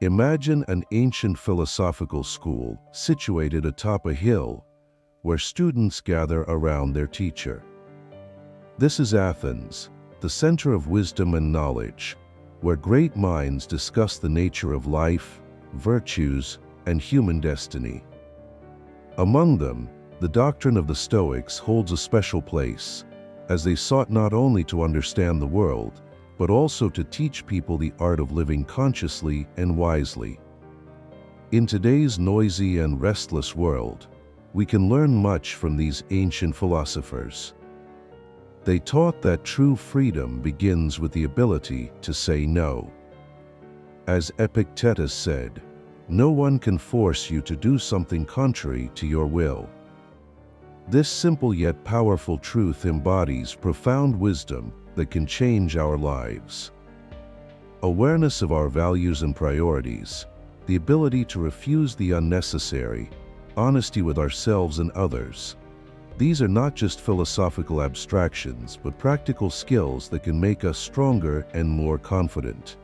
Imagine an ancient philosophical school situated atop a hill where students gather around their teacher. This is Athens, the center of wisdom and knowledge, where great minds discuss the nature of life, virtues, and human destiny. Among them, the doctrine of the Stoics holds a special place, as they sought not only to understand the world, but also to teach people the art of living consciously and wisely. In today's noisy and restless world, we can learn much from these ancient philosophers. They taught that true freedom begins with the ability to say no. As Epictetus said, no one can force you to do something contrary to your will. This simple yet powerful truth embodies profound wisdom that can change our lives. Awareness of our values and priorities, the ability to refuse the unnecessary, honesty with ourselves and others. These are not just philosophical abstractions, but practical skills that can make us stronger and more confident.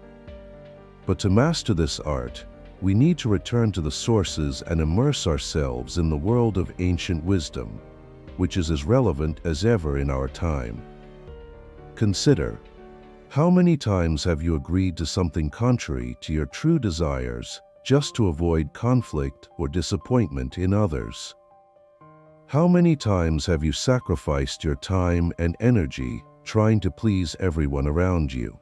But to master this art, we need to return to the sources and immerse ourselves in the world of ancient wisdom, which is as relevant as ever in our time. Consider, how many times have you agreed to something contrary to your true desires just to avoid conflict or disappointment in others? How many times have you sacrificed your time and energy trying to please everyone around you?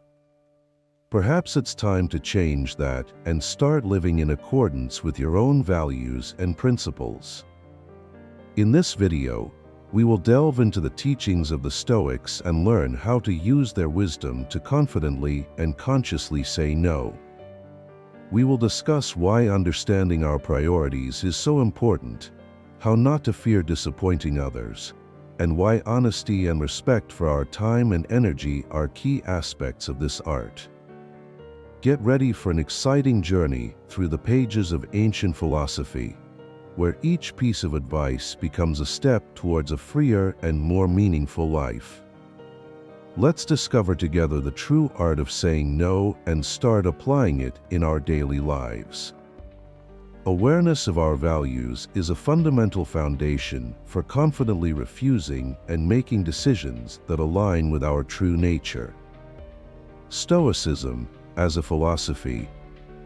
Perhaps it's time to change that and start living in accordance with your own values and principles. In this video, we will delve into the teachings of the Stoics and learn how to use their wisdom to confidently and consciously say no. We will discuss why understanding our priorities is so important, how not to fear disappointing others, and why honesty and respect for our time and energy are key aspects of this art. Get ready for an exciting journey through the pages of ancient philosophy, where each piece of advice becomes a step towards a freer and more meaningful life. Let's discover together the true art of saying no and start applying it in our daily lives. Awareness of our values is a fundamental foundation for confidently refusing and making decisions that align with our true nature. Stoicism, as a philosophy,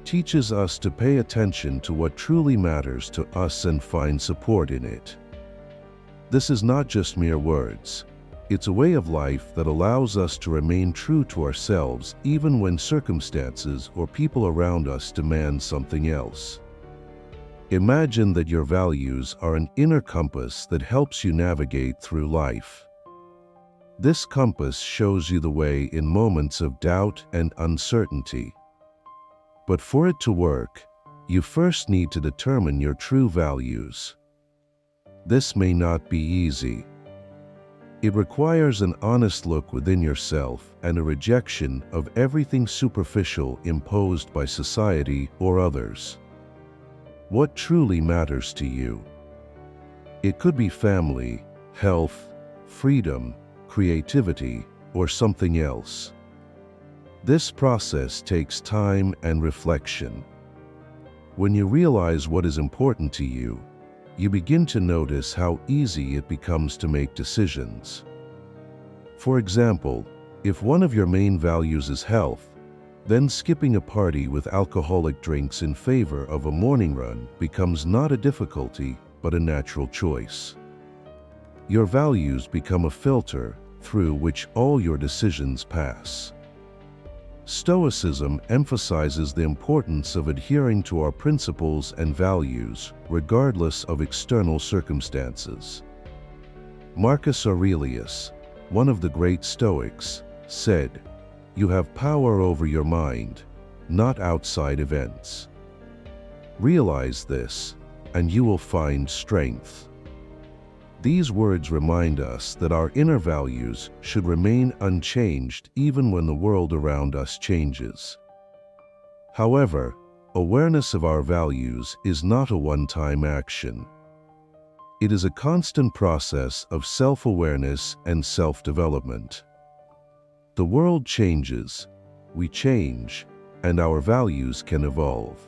teaches us to pay attention to what truly matters to us and find support in it. This is not just mere words. It's a way of life that allows us to remain true to ourselves even when circumstances or people around us demand something else. Imagine that your values are an inner compass that helps you navigate through life. This compass shows you the way in moments of doubt and uncertainty. But for it to work, you first need to determine your true values. This may not be easy. It requires an honest look within yourself and a rejection of everything superficial imposed by society or others. What truly matters to you? It could be family, health, freedom, creativity, or something else. This process takes time and reflection. When you realize what is important to you, you begin to notice how easy it becomes to make decisions. For example, if one of your main values is health, then skipping a party with alcoholic drinks in favor of a morning run becomes not a difficulty, but a natural choice. Your values become a filter through which all your decisions pass. Stoicism emphasizes the importance of adhering to our principles and values, regardless of external circumstances. Marcus Aurelius, one of the great Stoics, said, "You have power over your mind, not outside events." Realize this, and you will find strength. These words remind us that our inner values should remain unchanged even when the world around us changes. However, awareness of our values is not a one-time action. It is a constant process of self-awareness and self-development. The world changes, we change, and our values can evolve.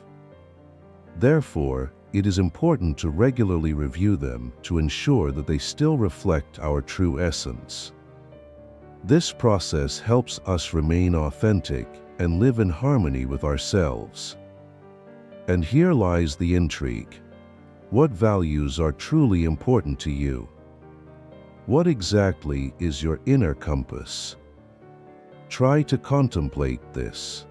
Therefore, it is important to regularly review them to ensure that they still reflect our true essence. This process helps us remain authentic and live in harmony with ourselves. And here lies the intrigue. What values are truly important to you? What exactly is your inner compass? Try to contemplate this.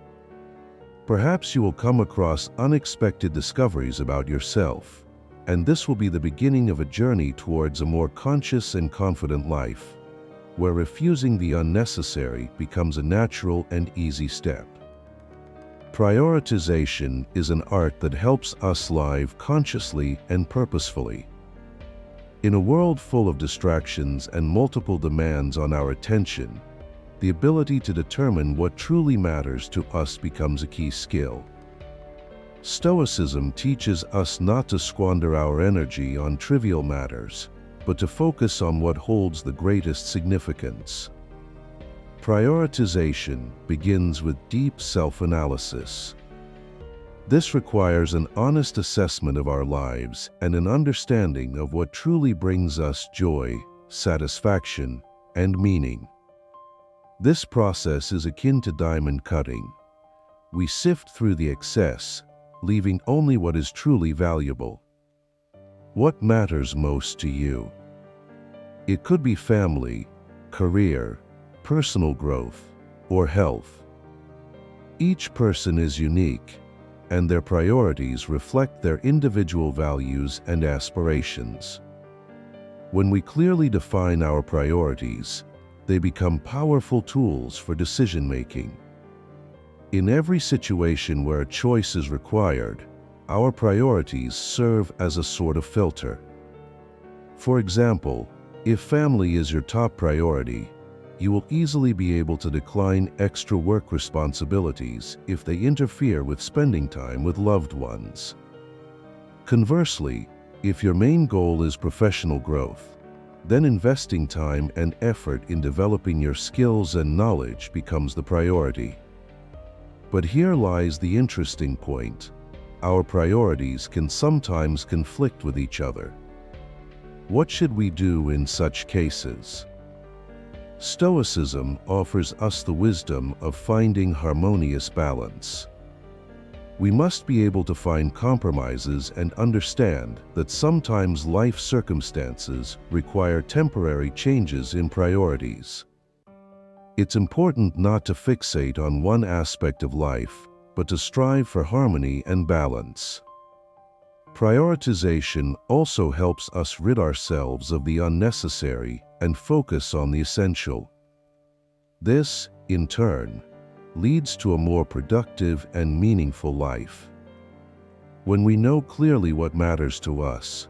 Perhaps you will come across unexpected discoveries about yourself, and this will be the beginning of a journey towards a more conscious and confident life, where refusing the unnecessary becomes a natural and easy step. Prioritization is an art that helps us live consciously and purposefully. In a world full of distractions and multiple demands on our attention, the ability to determine what truly matters to us becomes a key skill. Stoicism teaches us not to squander our energy on trivial matters, but to focus on what holds the greatest significance. Prioritization begins with deep self-analysis. This requires an honest assessment of our lives and an understanding of what truly brings us joy, satisfaction, and meaning. This process is akin to diamond cutting. We sift through the excess, leaving only what is truly valuable. What matters most to you? It could be family, career, personal growth, or health. Each person is unique, and their priorities reflect their individual values and aspirations. When we clearly define our priorities, they become powerful tools for decision-making. In every situation where a choice is required, our priorities serve as a sort of filter. For example, if family is your top priority, you will easily be able to decline extra work responsibilities if they interfere with spending time with loved ones. Conversely, if your main goal is professional growth, then investing time and effort in developing your skills and knowledge becomes the priority. But here lies the interesting point. Our priorities can sometimes conflict with each other. What should we do in such cases? Stoicism offers us the wisdom of finding harmonious balance. We must be able to find compromises and understand that sometimes life circumstances require temporary changes in priorities. It's important not to fixate on one aspect of life, but to strive for harmony and balance. Prioritization also helps us rid ourselves of the unnecessary and focus on the essential. This, in turn, leads to a more productive and meaningful life. When we know clearly what matters to us,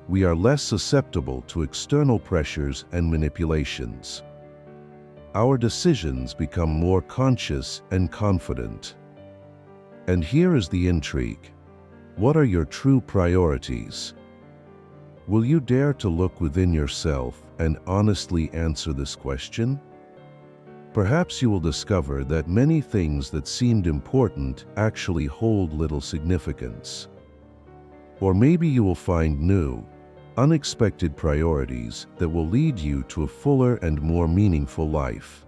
we are less susceptible to external pressures and manipulations. Our decisions become more conscious and confident. And here is the intrigue. What are your true priorities? Will you dare to look within yourself and honestly answer this question? Perhaps you will discover that many things that seemed important actually hold little significance. Or maybe you will find new, unexpected priorities that will lead you to a fuller and more meaningful life.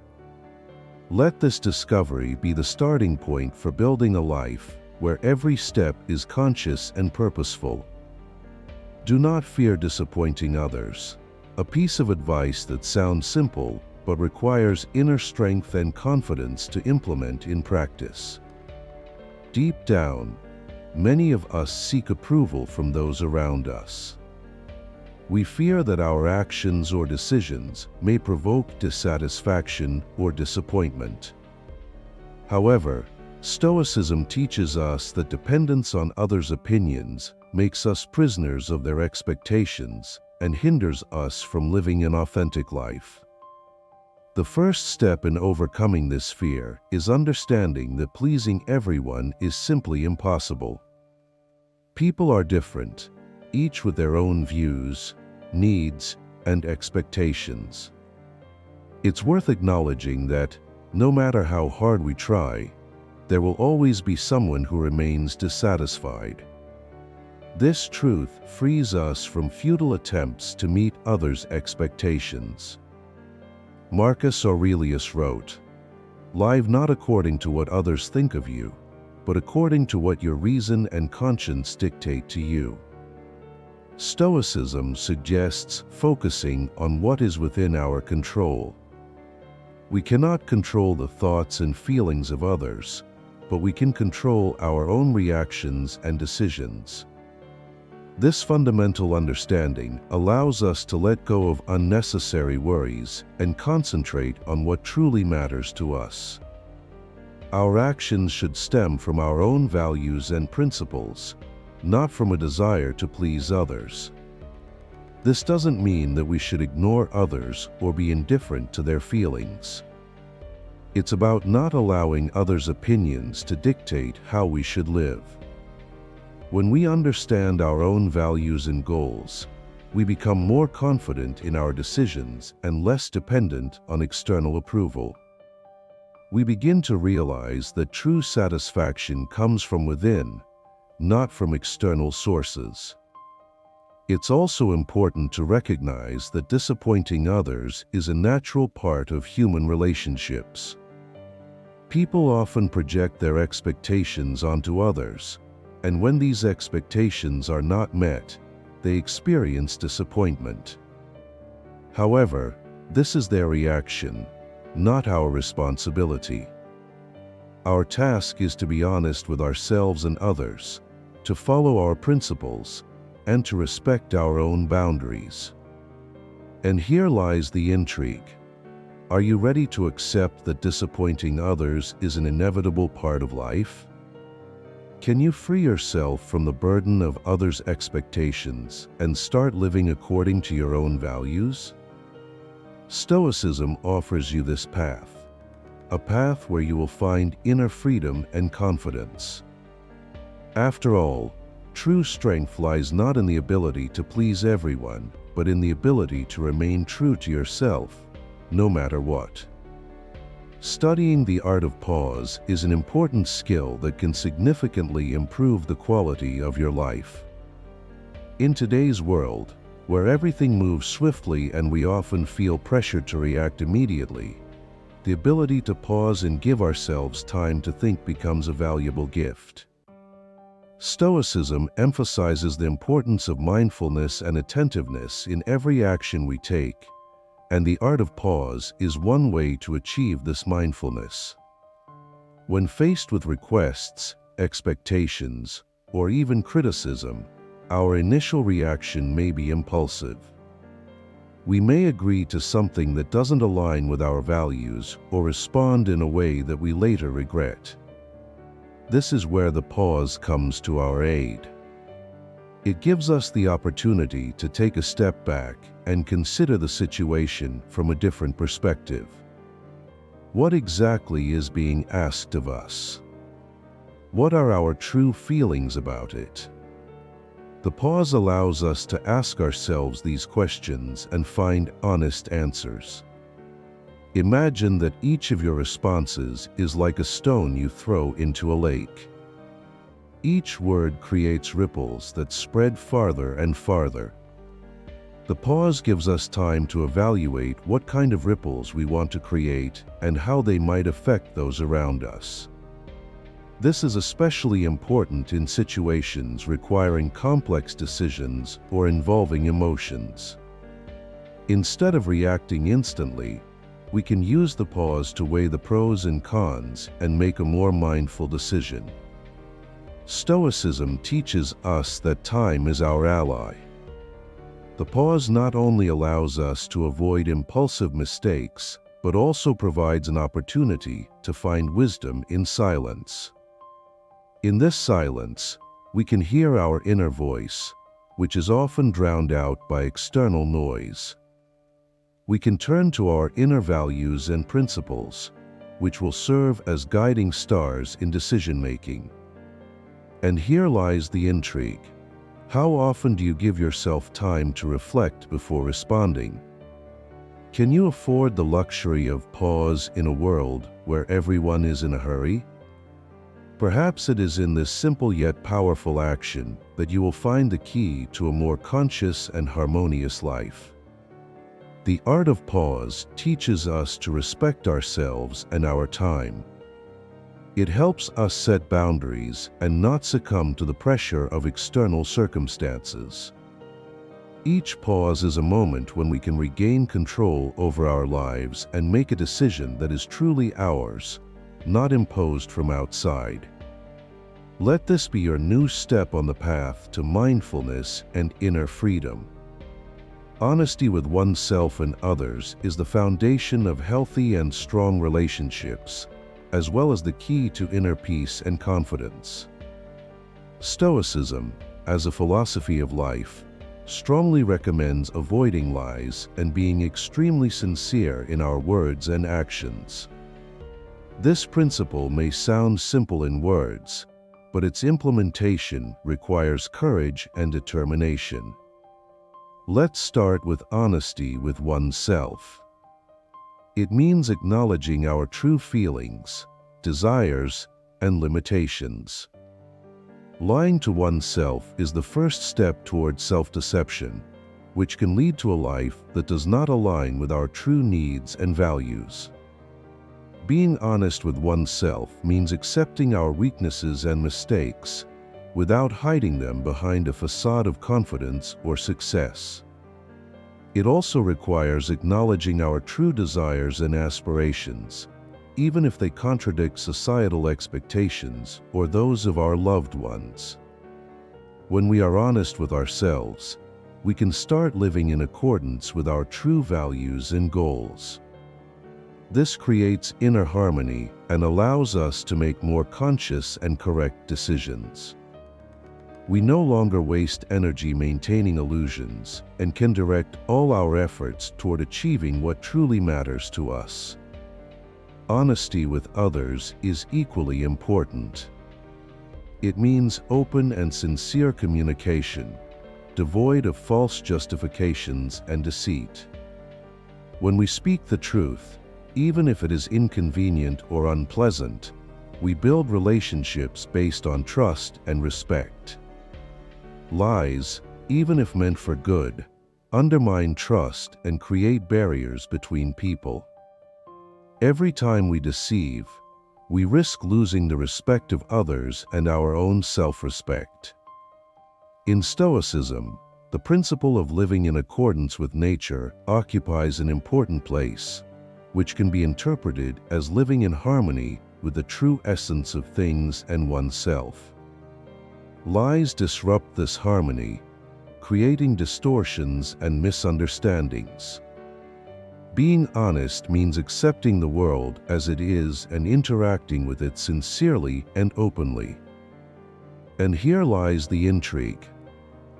Let this discovery be the starting point for building a life where every step is conscious and purposeful. Do not fear disappointing others. A piece of advice that sounds simple but requires inner strength and confidence to implement in practice. Deep down, many of us seek approval from those around us. We fear that our actions or decisions may provoke dissatisfaction or disappointment. However, Stoicism teaches us that dependence on others' opinions makes us prisoners of their expectations and hinders us from living an authentic life. The first step in overcoming this fear is understanding that pleasing everyone is simply impossible. People are different, each with their own views, needs, and expectations. It's worth acknowledging that, no matter how hard we try, there will always be someone who remains dissatisfied. This truth frees us from futile attempts to meet others' expectations. Marcus Aurelius wrote, "Live not according to what others think of you, but according to what your reason and conscience dictate to you." Stoicism suggests focusing on what is within our control. We cannot control the thoughts and feelings of others, but we can control our own reactions and decisions. This fundamental understanding allows us to let go of unnecessary worries and concentrate on what truly matters to us. Our actions should stem from our own values and principles, not from a desire to please others. This doesn't mean that we should ignore others or be indifferent to their feelings. It's about not allowing others' opinions to dictate how we should live. When we understand our own values and goals, we become more confident in our decisions and less dependent on external approval. We begin to realize that true satisfaction comes from within, not from external sources. It's also important to recognize that disappointing others is a natural part of human relationships. People often project their expectations onto others, and when these expectations are not met, they experience disappointment. However, this is their reaction, not our responsibility. Our task is to be honest with ourselves and others, to follow our principles, and to respect our own boundaries. And here lies the intrigue. Are you ready to accept that disappointing others is an inevitable part of life? Can you free yourself from the burden of others' expectations and start living according to your own values? Stoicism offers you this path, a path where you will find inner freedom and confidence. After all, true strength lies not in the ability to please everyone, but in the ability to remain true to yourself, no matter what. Studying the art of pause is an important skill that can significantly improve the quality of your life. In today's world, where everything moves swiftly and we often feel pressured to react immediately, the ability to pause and give ourselves time to think becomes a valuable gift. Stoicism emphasizes the importance of mindfulness and attentiveness in every action we take, and the art of pause is one way to achieve this mindfulness. When faced with requests, expectations, or even criticism, our initial reaction may be impulsive. We may agree to something that doesn't align with our values or respond in a way that we later regret. This is where the pause comes to our aid. It gives us the opportunity to take a step back and consider the situation from a different perspective. What exactly is being asked of us? What are our true feelings about it? The pause allows us to ask ourselves these questions and find honest answers. Imagine that each of your responses is like a stone you throw into a lake. Each word creates ripples that spread farther and farther. The pause gives us time to evaluate what kind of ripples we want to create and how they might affect those around us. This is especially important in situations requiring complex decisions or involving emotions. Instead of reacting instantly, we can use the pause to weigh the pros and cons and make a more mindful decision. Stoicism teaches us that time is our ally. The pause not only allows us to avoid impulsive mistakes, but also provides an opportunity to find wisdom in silence. In this silence, we can hear our inner voice, which is often drowned out by external noise. We can turn to our inner values and principles, which will serve as guiding stars in decision-making. And here lies the intrigue. How often do you give yourself time to reflect before responding? Can you afford the luxury of pause in a world where everyone is in a hurry? Perhaps it is in this simple yet powerful action that you will find the key to a more conscious and harmonious life. The art of pause teaches us to respect ourselves and our time. It helps us set boundaries and not succumb to the pressure of external circumstances. Each pause is a moment when we can regain control over our lives and make a decision that is truly ours, not imposed from outside. Let this be your new step on the path to mindfulness and inner freedom. Honesty with oneself and others is the foundation of healthy and strong relationships, as well as the key to inner peace and confidence. Stoicism, as a philosophy of life, strongly recommends avoiding lies and being extremely sincere in our words and actions. This principle may sound simple in words, but its implementation requires courage and determination. Let's start with honesty with oneself. It means acknowledging our true feelings, desires, and limitations. Lying to oneself is the first step toward self-deception, which can lead to a life that does not align with our true needs and values. Being honest with oneself means accepting our weaknesses and mistakes, without hiding them behind a facade of confidence or success. It also requires acknowledging our true desires and aspirations, even if they contradict societal expectations or those of our loved ones. When we are honest with ourselves, we can start living in accordance with our true values and goals. This creates inner harmony and allows us to make more conscious and correct decisions. We no longer waste energy maintaining illusions and can direct all our efforts toward achieving what truly matters to us. Honesty with others is equally important. It means open and sincere communication, devoid of false justifications and deceit. When we speak the truth, even if it is inconvenient or unpleasant, we build relationships based on trust and respect. Lies, even if meant for good, undermine trust and create barriers between people. Every time we deceive, we risk losing the respect of others and our own self-respect. In Stoicism, the principle of living in accordance with nature occupies an important place, which can be interpreted as living in harmony with the true essence of things and oneself. Lies disrupt this harmony, creating distortions and misunderstandings. Being honest means accepting the world as it is and interacting with it sincerely and openly. And here lies the intrigue.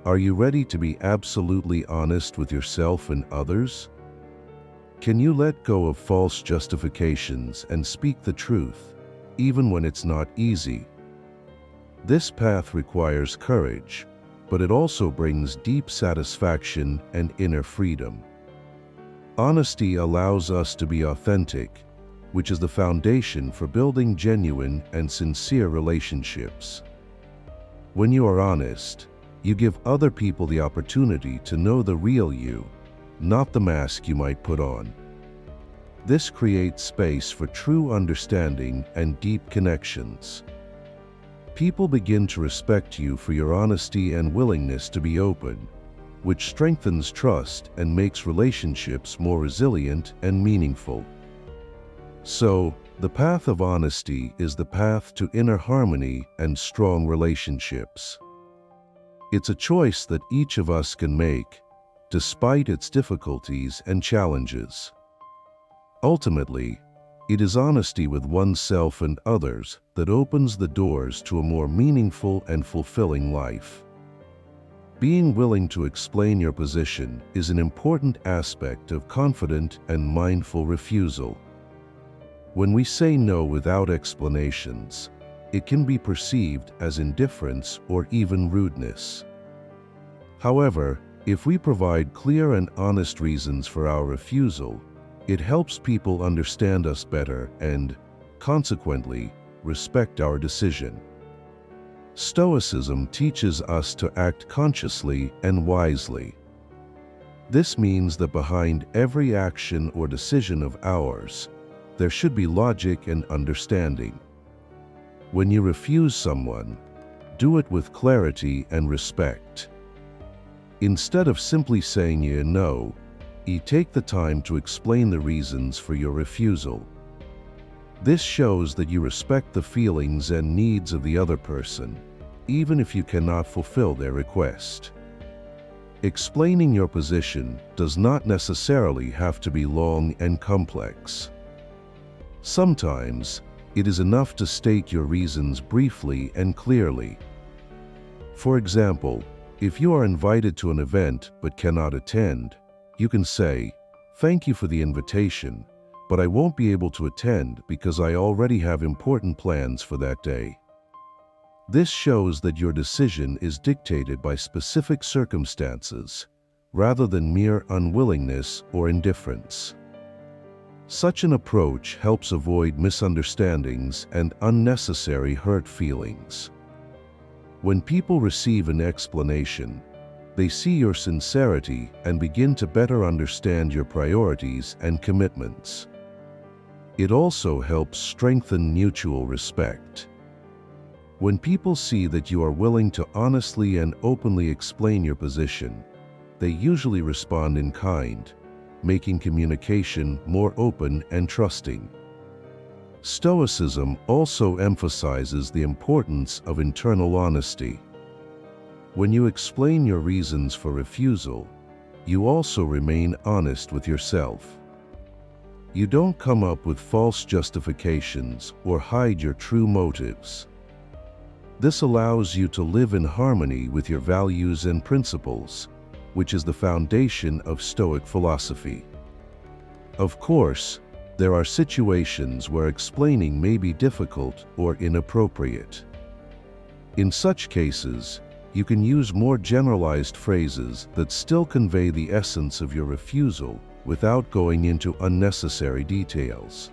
Are you ready to be absolutely honest with yourself and others? Can you let go of false justifications and speak the truth, even when it's not easy? This path requires courage, but it also brings deep satisfaction and inner freedom. Honesty allows us to be authentic, which is the foundation for building genuine and sincere relationships. When you are honest, you give other people the opportunity to know the real you, not the mask you might put on. This creates space for true understanding and deep connections. People begin to respect you for your honesty and willingness to be open, which strengthens trust and makes relationships more resilient and meaningful. So, the path of honesty is the path to inner harmony and strong relationships. It's a choice that each of us can make, despite its difficulties and challenges. Ultimately, it is honesty with oneself and others that opens the doors to a more meaningful and fulfilling life. Being willing to explain your position is an important aspect of confident and mindful refusal. When we say no without explanations, it can be perceived as indifference or even rudeness. However, if we provide clear and honest reasons for our refusal, it helps people understand us better and, consequently, respect our decision. Stoicism teaches us to act consciously and wisely. This means that behind every action or decision of ours, there should be logic and understanding. When you refuse someone, do it with clarity and respect. Instead of simply saying no, you take the time to explain the reasons for your refusal. This shows that you respect the feelings and needs of the other person, even if you cannot fulfill their request. Explaining your position does not necessarily have to be long and complex. Sometimes, it is enough to state your reasons briefly and clearly. For example, if you are invited to an event but cannot attend, you can say, "Thank you for the invitation, but I won't be able to attend because I already have important plans for that day." This shows that your decision is dictated by specific circumstances, rather than mere unwillingness or indifference. Such an approach helps avoid misunderstandings and unnecessary hurt feelings. When people receive an explanation, they see your sincerity and begin to better understand your priorities and commitments. It also helps strengthen mutual respect. When people see that you are willing to honestly and openly explain your position, they usually respond in kind, making communication more open and trusting. Stoicism also emphasizes the importance of internal honesty. When you explain your reasons for refusal, you also remain honest with yourself. You don't come up with false justifications or hide your true motives. This allows you to live in harmony with your values and principles, which is the foundation of Stoic philosophy. Of course, there are situations where explaining may be difficult or inappropriate. In such cases, you can use more generalized phrases that still convey the essence of your refusal without going into unnecessary details.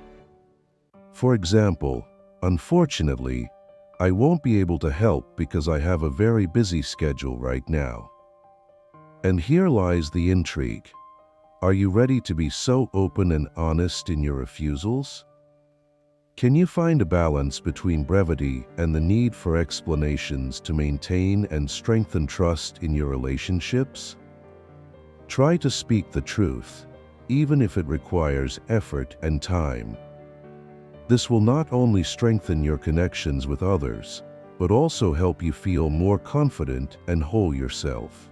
For example, "Unfortunately, I won't be able to help because I have a very busy schedule right now." And here lies the intrigue. Are you ready to be so open and honest in your refusals? Can you find a balance between brevity and the need for explanations to maintain and strengthen trust in your relationships? Try to speak the truth, even if it requires effort and time. This will not only strengthen your connections with others, but also help you feel more confident and whole yourself.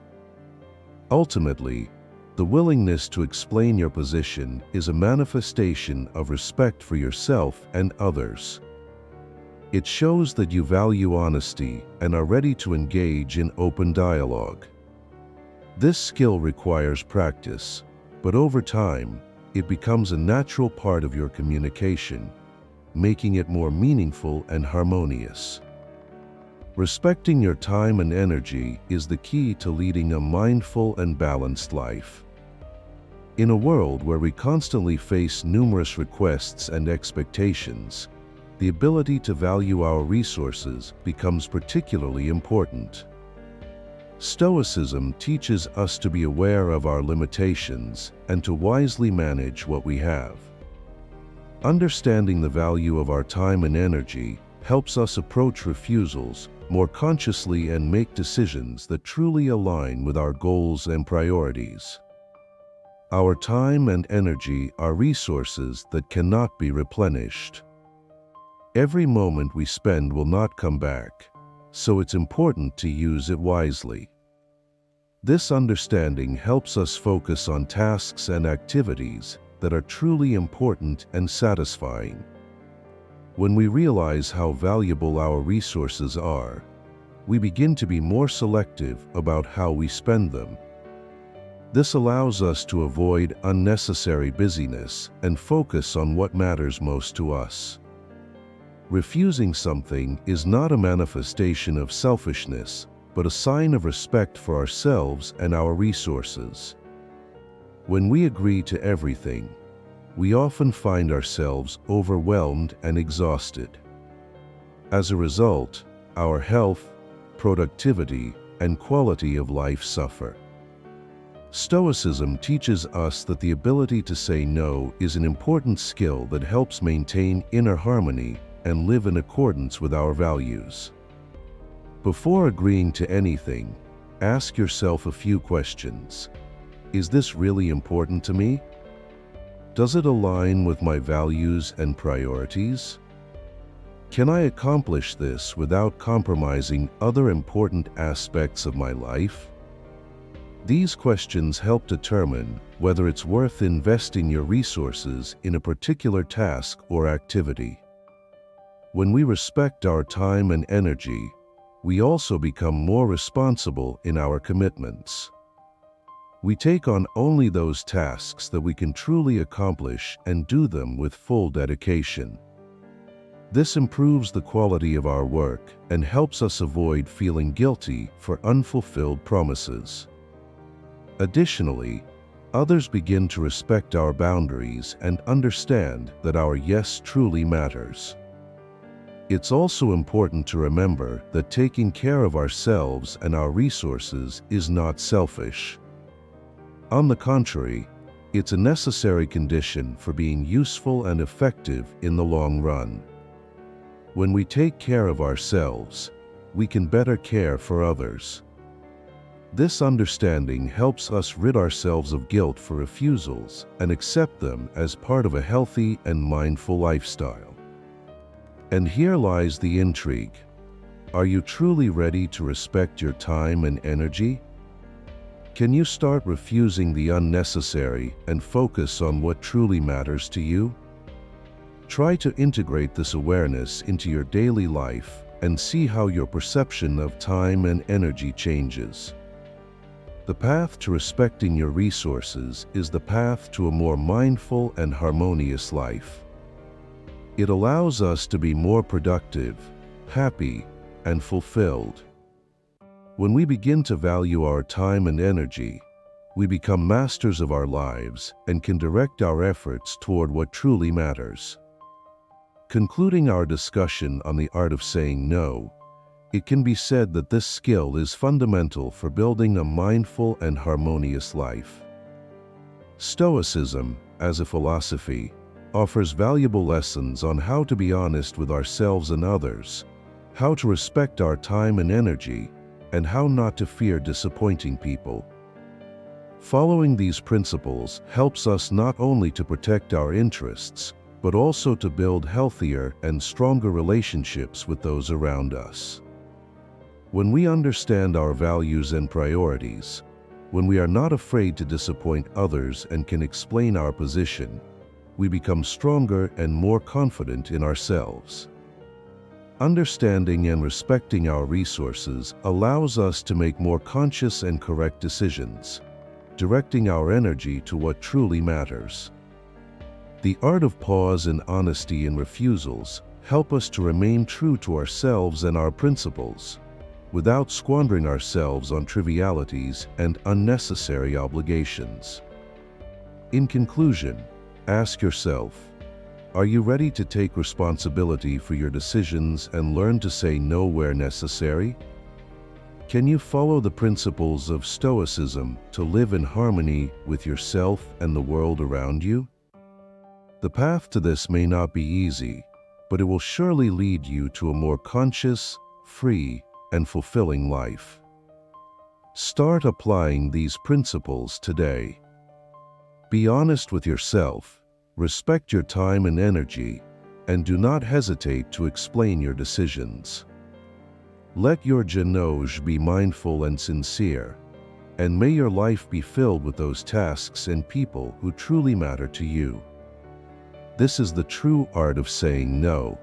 Ultimately, the willingness to explain your position is a manifestation of respect for yourself and others. It shows that you value honesty and are ready to engage in open dialogue. This skill requires practice, but over time, it becomes a natural part of your communication, making it more meaningful and harmonious. Respecting your time and energy is the key to leading a mindful and balanced life. In a world where we constantly face numerous requests and expectations, the ability to value our resources becomes particularly important. Stoicism teaches us to be aware of our limitations and to wisely manage what we have. Understanding the value of our time and energy helps us approach refusals more consciously and make decisions that truly align with our goals and priorities. Our time and energy are resources that cannot be replenished. Every moment we spend will not come back, so it's important to use it wisely. This understanding helps us focus on tasks and activities that are truly important and satisfying. When we realize how valuable our resources are, we begin to be more selective about how we spend them. This allows us to avoid unnecessary busyness and focus on what matters most to us. Refusing something is not a manifestation of selfishness, but a sign of respect for ourselves and our resources. When we agree to everything, we often find ourselves overwhelmed and exhausted. As a result, our health, productivity, and quality of life suffer. Stoicism teaches us that the ability to say no is an important skill that helps maintain inner harmony and live in accordance with our values. Before agreeing to anything, ask yourself a few questions. Is this really important to me? Does it align with my values and priorities? Can I accomplish this without compromising other important aspects of my life? These questions help determine whether it's worth investing your resources in a particular task or activity. When we respect our time and energy, we also become more responsible in our commitments. We take on only those tasks that we can truly accomplish and do them with full dedication. This improves the quality of our work and helps us avoid feeling guilty for unfulfilled promises. Additionally, others begin to respect our boundaries and understand that our yes truly matters. It's also important to remember that taking care of ourselves and our resources is not selfish. On the contrary, it's a necessary condition for being useful and effective in the long run. When we take care of ourselves, we can better care for others. This understanding helps us rid ourselves of guilt for refusals and accept them as part of a healthy and mindful lifestyle. And here lies the intrigue. Are you truly ready to respect your time and energy? Can you start refusing the unnecessary and focus on what truly matters to you? Try to integrate this awareness into your daily life and see how your perception of time and energy changes. The path to respecting your resources is the path to a more mindful and harmonious life. It allows us to be more productive, happy, and fulfilled. When we begin to value our time and energy, we become masters of our lives and can direct our efforts toward what truly matters. Concluding our discussion on the art of saying no, it can be said that this skill is fundamental for building a mindful and harmonious life. Stoicism, as a philosophy, offers valuable lessons on how to be honest with ourselves and others, how to respect our time and energy, and how not to fear disappointing people. Following these principles helps us not only to protect our interests, but also to build healthier and stronger relationships with those around us. When we understand our values and priorities, when we are not afraid to disappoint others and can explain our position, we become stronger and more confident in ourselves. Understanding and respecting our resources allows us to make more conscious and correct decisions, directing our energy to what truly matters. The art of pause and honesty in refusals help us to remain true to ourselves and our principles, without squandering ourselves on trivialities and unnecessary obligations. In conclusion, ask yourself, are you ready to take responsibility for your decisions and learn to say no where necessary? Can you follow the principles of Stoicism to live in harmony with yourself and the world around you? The path to this may not be easy, but it will surely lead you to a more conscious, free, and fulfilling life. Start applying these principles today. Be honest with yourself, respect your time and energy, and do not hesitate to explain your decisions. Let your jauge be mindful and sincere, and may your life be filled with those tasks and people who truly matter to you. This is the true art of saying no.